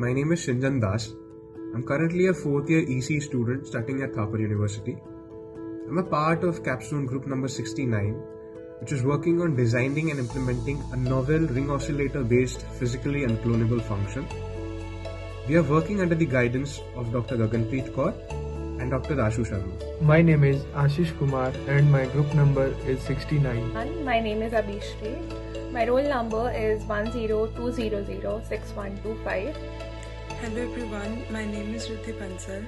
my name is Shinjan Das. I'm currently a 4th year EC student studying at Thapar University. I'm a part of Capstone group number 69, which is working on designing and implementing a novel ring oscillator based physically unclonable function. We are working under the guidance of Dr. Gaganpreet Kaur and Dr. Aashish Kumar. My name is Aashish Kumar and my group number is 69. My name is Abhishree. My roll number is 102006125. Hello everyone, my name is Ridhi Bansal.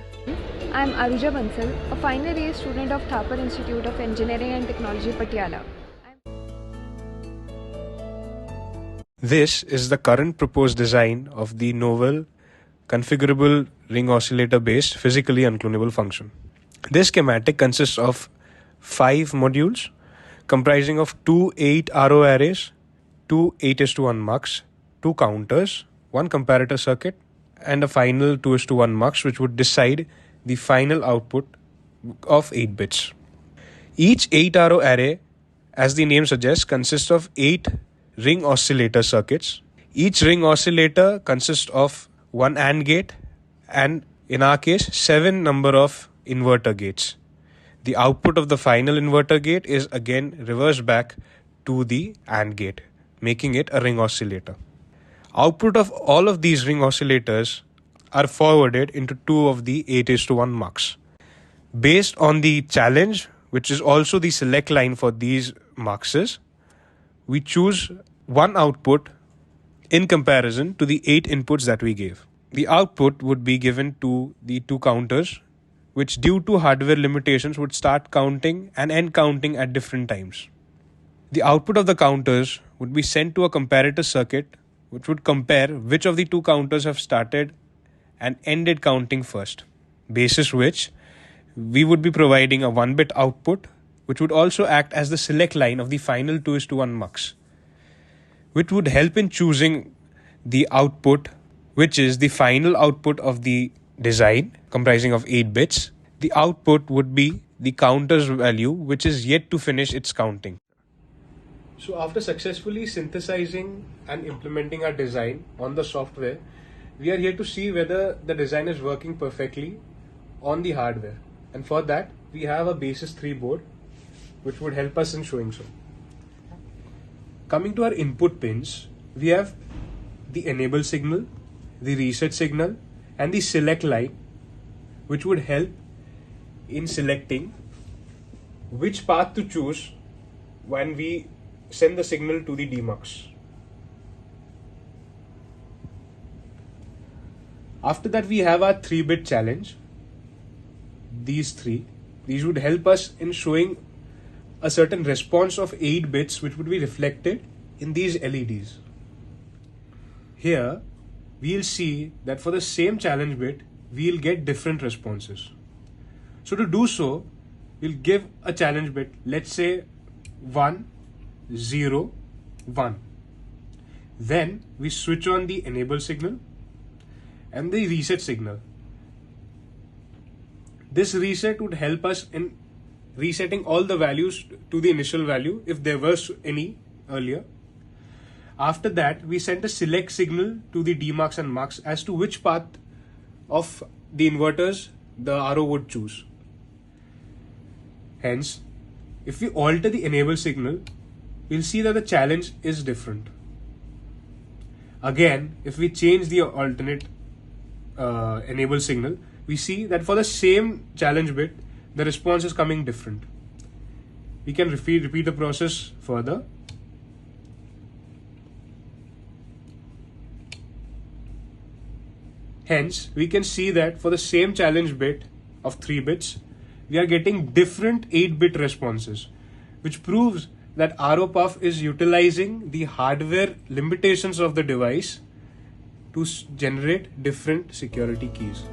I am Aarooja Bansal, a final year student of Thapar Institute of Engineering and Technology, Patiala. This is the current proposed design of the novel configurable ring oscillator based physically unclonable function. This schematic consists of 5 modules comprising of 2 8-RO arrays, 2 8:1 mux, 2 counters, 1 comparator circuit, and a final 2:1 mux which would decide the final output of 8 bits. Each 8-RO array, as the name suggests, consists of 8 ring oscillator circuits. Each ring oscillator consists of 1 AND gate and, in our case, 7 number of inverter gates. The output of the final inverter gate is again reversed back to the AND gate, making it a ring oscillator. Output of all of these ring oscillators are forwarded into 2 of the 8:1 mux. Based on the challenge, which is also the select line for these muxes, we choose one output in comparison to the 8 inputs that we gave. The output would be given to the 2 counters, which due to hardware limitations would start counting and end counting at different times. The output of the counters would be sent to a comparator circuit, which would compare which of the 2 counters have started and ended counting first, basis which we would be providing a 1-bit output, which would also act as the select line of the final 2:1 mux, which would help in choosing the output, which is the final output of the design comprising of 8 bits. The output would be the counter's value, which is yet to finish its counting. So after successfully synthesizing and implementing our design on the software, we are here to see whether the design is working perfectly on the hardware. And for that, we have a Basis 3 board, which would help us in showing so. Coming to our input pins, we have the enable signal, the reset signal, and the select line, which would help in selecting which path to choose when we send the signal to the demux. After that, we have our 3-bit challenge. These would help us in showing a certain response of 8 bits, which would be reflected in these LEDs. Here, we'll see that for the same challenge bit, we'll get different responses. So to do so, we'll give a challenge bit, let's say 1, 0, 1. Then we switch on the enable signal and the reset signal. This reset would help us in resetting all the values to the initial value if there was any earlier. After that, we send a select signal to the demux and mux as to which path of the inverters the RO would choose. Hence, if we alter the enable signal, we'll see that the challenge is different. Again, if we change the alternate enable signal, we see that for the same challenge bit, the response is coming different. We can repeat the process further. Hence, we can see that for the same challenge bit of 3 bits, we are getting different 8-bit responses, which proves that RO PUF is utilizing the hardware limitations of the device to generate different security keys.